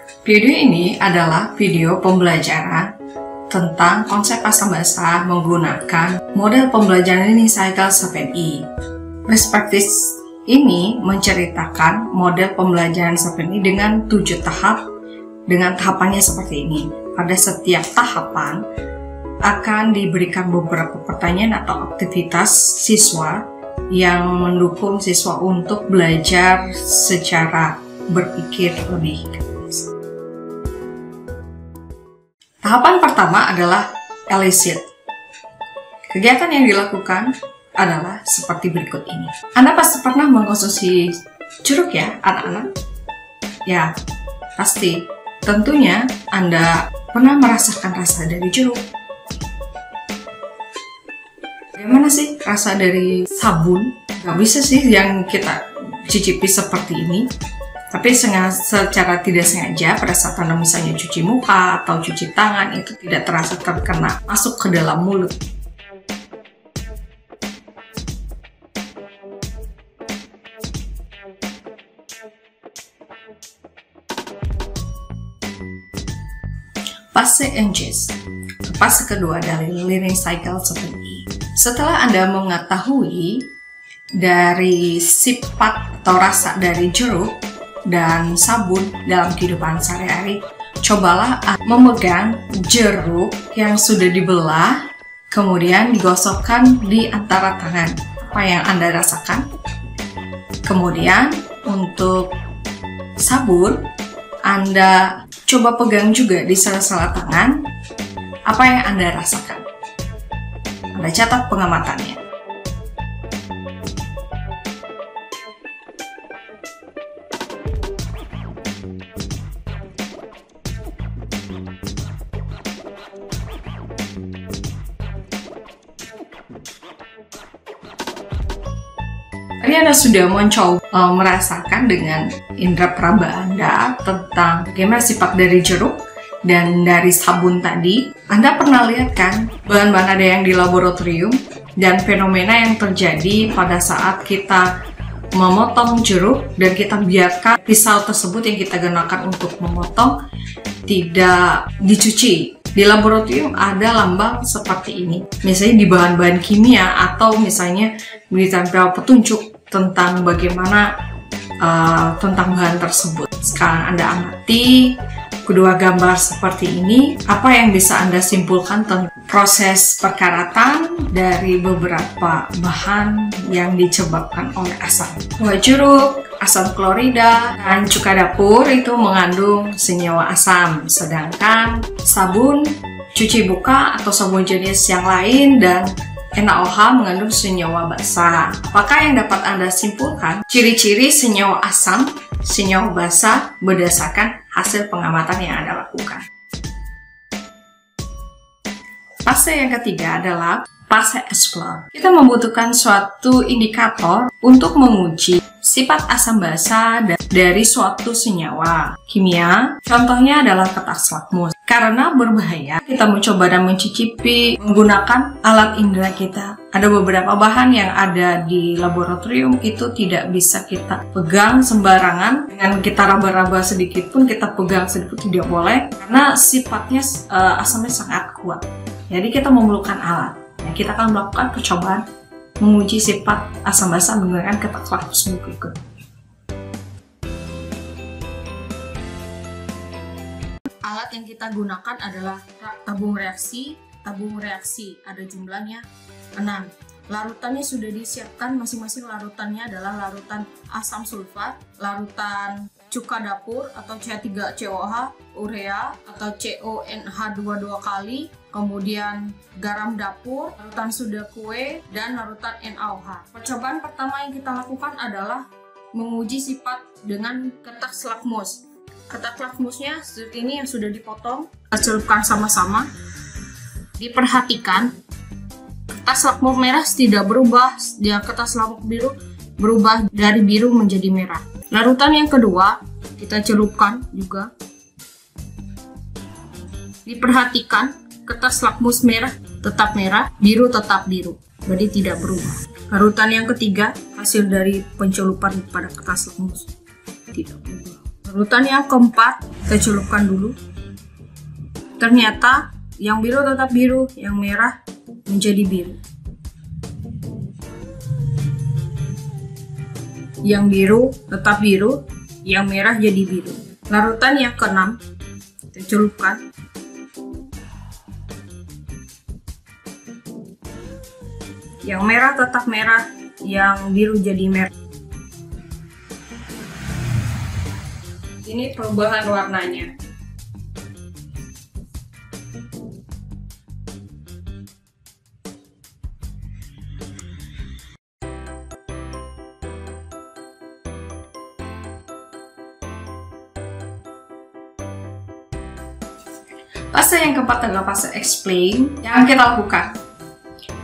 Video ini adalah video pembelajaran tentang konsep asam basa menggunakan model pembelajaran learning cycle 7E. Best practice ini menceritakan model pembelajaran 7E dengan 7 tahap, dengan tahapannya seperti ini. Pada setiap tahapan akan diberikan beberapa pertanyaan atau aktivitas siswa yang mendukung siswa untuk belajar secara berpikir lebih kritis. Tahapan pertama adalah elicit. Kegiatan yang dilakukan adalah seperti berikut ini. Anda pasti pernah mengkonsumsi jeruk ya, anak-anak? Ya, pasti. Tentunya Anda pernah merasakan rasa dari jeruk. Bagaimana sih rasa dari sabun? Gak bisa sih yang kita cicipi seperti ini. Tapi secara tidak sengaja pada saat Anda misalnya cuci muka atau cuci tangan, itu tidak terasa terkena masuk ke dalam mulut. Fase NGES, fase kedua dari learning cycle 7E. Setelah Anda mengetahui dari sifat atau rasa dari jeruk dan sabun dalam kehidupan sehari-hari, cobalah memegang jeruk yang sudah dibelah, kemudian digosokkan di antara tangan. Apa yang Anda rasakan? Kemudian untuk sabun, Anda coba pegang juga di sela-sela tangan. Apa yang Anda rasakan? Anda catat pengamatannya. Tadi Anda sudah mencoba merasakan dengan indera peraba Anda tentang bagaimana sifat dari jeruk dan dari sabun tadi. Anda pernah lihat kan bahan-bahan ada yang di laboratorium dan fenomena yang terjadi pada saat kita memotong jeruk dan kita biarkan pisau tersebut yang kita gunakan untuk memotong tidak dicuci. Di laboratorium ada lambang seperti ini, misalnya di bahan-bahan kimia atau misalnya ditempel petunjuk tentang bagaimana tentang bahan tersebut. Sekarang Anda amati kedua gambar seperti ini. Apa yang bisa Anda simpulkan tentang proses perkaratan dari beberapa bahan yang disebabkan oleh asam? Buah jeruk, asam klorida, dan cuka dapur itu mengandung senyawa asam, sedangkan sabun cuci muka atau sabun jenis yang lain dan NaOH mengandung senyawa basa. Apakah yang dapat Anda simpulkan ciri-ciri senyawa asam, senyawa basa berdasarkan hasil pengamatan yang Anda lakukan? Fase yang ketiga adalah fase explore. Kita membutuhkan suatu indikator untuk menguji sifat asam basa dari suatu senyawa kimia. Contohnya adalah kertas lakmus. Karena berbahaya, kita mencoba dan mencicipi menggunakan alat indera kita. Ada beberapa bahan yang ada di laboratorium itu tidak bisa kita pegang sembarangan. Dengan kita raba-raba sedikit pun, kita pegang sedikit tidak boleh, karena sifatnya asamnya sangat kuat. Jadi kita memerlukan alat. Kita akan melakukan percobaan menguji sifat asam basa menggunakan kertas lakmus berikut. Alat yang kita gunakan adalah tabung reaksi. Tabung reaksi ada jumlahnya 6. Larutannya sudah disiapkan, masing-masing larutannya adalah larutan asam sulfat, larutan cuka dapur atau CH3COH, urea atau CONH2 dua kali, kemudian garam dapur, larutan soda kue, dan larutan NaOH. Percobaan pertama yang kita lakukan adalah menguji sifat dengan kertas lakmus. Kertas lakmusnya seperti ini yang sudah dipotong, kita celupkan sama-sama. Diperhatikan, kertas lakmus merah tidak berubah, dia kertas lakmus biru berubah dari biru menjadi merah. Larutan yang kedua kita celupkan juga. Diperhatikan, kertas lakmus merah tetap merah, biru tetap biru, jadi tidak berubah. Larutan yang ketiga hasil dari pencelupan pada kertas lakmus tidak berubah. Larutan yang keempat Kita celupkan dulu. Ternyata yang biru tetap biru, yang merah menjadi biru. Yang biru tetap biru, yang merah jadi biru. Larutan yang keenam, kita celupkan. Yang merah tetap merah, yang biru jadi merah. Ini perubahan warnanya. Fase yang keempat adalah fase explain yang kita lakukan.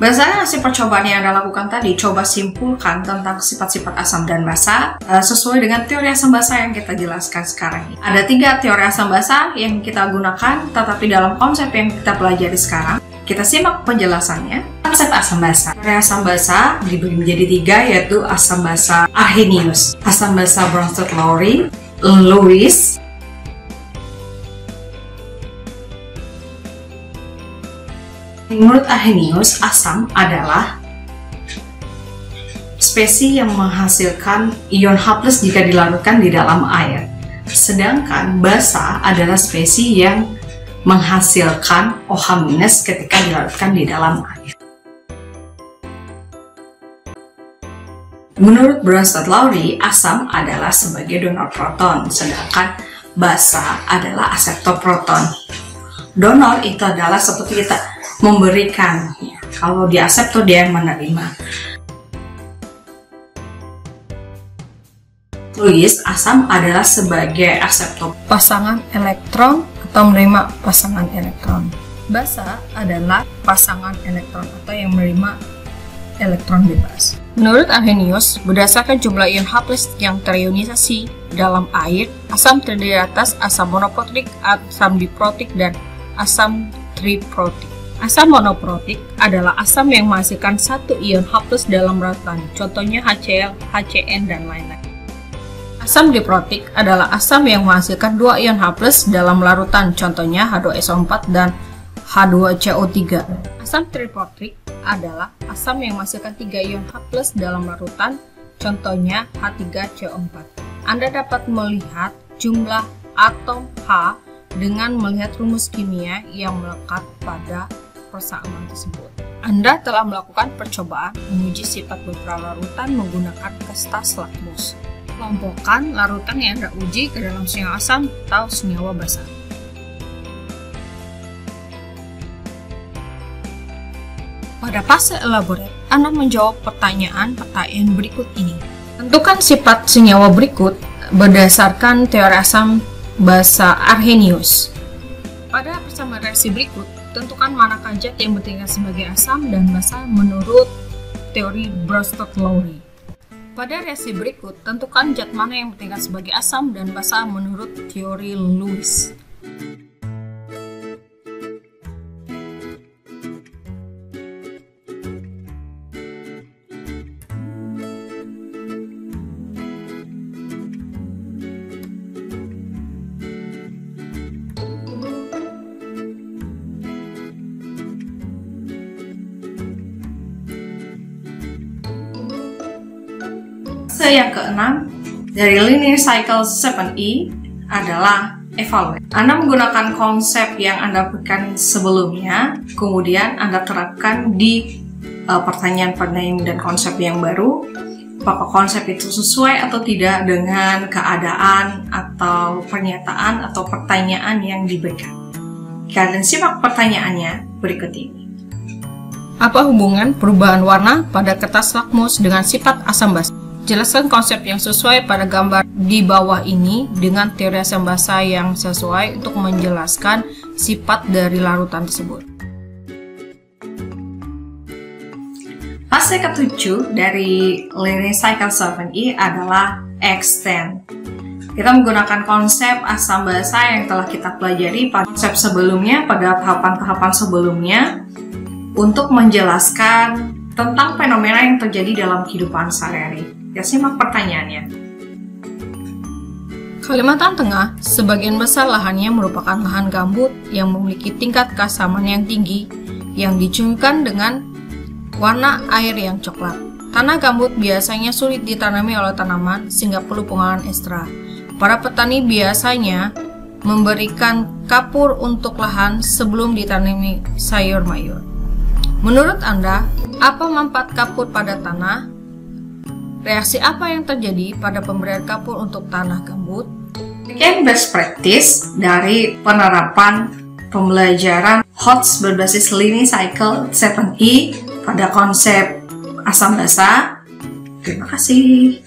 Berdasarkan hasil percobaan yang Anda lakukan tadi, coba simpulkan tentang sifat-sifat asam dan basa sesuai dengan teori asam basa yang kita jelaskan sekarang ini. Ada 3 teori asam basa yang kita gunakan, tetapi dalam konsep yang kita pelajari sekarang, kita simak penjelasannya. Konsep asam basa. Teori asam basa dibagi menjadi 3, yaitu asam basa Arrhenius, asam basa Bronsted-Lewis, menurut Arrhenius, asam adalah spesies yang menghasilkan ion H+ jika dilarutkan di dalam air. Sedangkan basa adalah spesies yang menghasilkan OH- ketika dilarutkan di dalam air. Menurut Bronsted-Lewis, asam adalah sebagai donor proton, sedangkan basa adalah aseptor proton. Donor itu adalah seperti kita memberikan, kalau di aseptor dia yang menerima. Lewis, asam adalah sebagai aseptor pasangan elektron atau menerima pasangan elektron. Basa adalah pasangan elektron atau yang menerima elektron bebas. Menurut Arrhenius, berdasarkan jumlah ion H+ yang terionisasi dalam air, asam terdiri atas asam monoprotik, asam diprotik, dan asam triprotik. Asam monoprotik adalah asam yang menghasilkan 1 ion H+ dalam larutan, contohnya HCl, HCN, dan lain-lain. Asam diprotik adalah asam yang menghasilkan 2 ion H+ dalam larutan, contohnya H2SO4 dan H2CO3. Asam triprotik adalah asam yang menghasilkan 3 ion H+ dalam larutan, contohnya H3CO4. Anda dapat melihat jumlah atom H dengan melihat rumus kimia yang melekat pada persamaan tersebut. Anda telah melakukan percobaan menguji sifat beberapa larutan menggunakan kertas lakmus. Kelompokkan larutan yang Anda uji ke dalam senyawa asam atau senyawa basa. Pada fase elaborate, Anda menjawab pertanyaan-pertanyaan berikut ini. Tentukan sifat senyawa berikut berdasarkan teori asam basa Arrhenius. Pada persamaan reaksi berikut, tentukan manakah zat yang bertindak sebagai asam dan basa menurut teori Bronsted-Lewis. Pada reaksi berikut, tentukan zat mana yang bertindak sebagai asam dan basa menurut teori Lewis. Fase yang keenam dari linear cycle 7E adalah evaluate. Anda menggunakan konsep yang Anda berikan sebelumnya, kemudian Anda terapkan di pertanyaan-pertanyaan dan konsep yang baru. Apakah konsep itu sesuai atau tidak dengan keadaan atau pernyataan atau pertanyaan yang diberikan. Kalian simak pertanyaannya berikut ini. Apa hubungan perubahan warna pada kertas lakmus dengan sifat asam basa? Jelaskan konsep yang sesuai pada gambar di bawah ini dengan teori asam basa yang sesuai untuk menjelaskan sifat dari larutan tersebut. Fase ke-7 dari linear cycle 7E adalah extend. Kita menggunakan konsep asam basa yang telah kita pelajari pada konsep sebelumnya, pada tahapan-tahapan sebelumnya, untuk menjelaskan tentang fenomena yang terjadi dalam kehidupan sehari-hari. Ya, simak pertanyaannya. Kalimantan Tengah, sebagian besar lahannya merupakan lahan gambut yang memiliki tingkat keasaman yang tinggi yang dicungkan dengan warna air yang coklat. Tanah gambut biasanya sulit ditanami oleh tanaman sehingga perlu pengolahan ekstra. Para petani biasanya memberikan kapur untuk lahan sebelum ditanami sayur mayur. Menurut Anda, apa manfaat kapur pada tanah? Reaksi apa yang terjadi pada pemberian kapur untuk tanah gambut? Demikian best practice dari penerapan pembelajaran HOTS berbasis Linear Cycle 7E pada konsep asam basa. Terima kasih.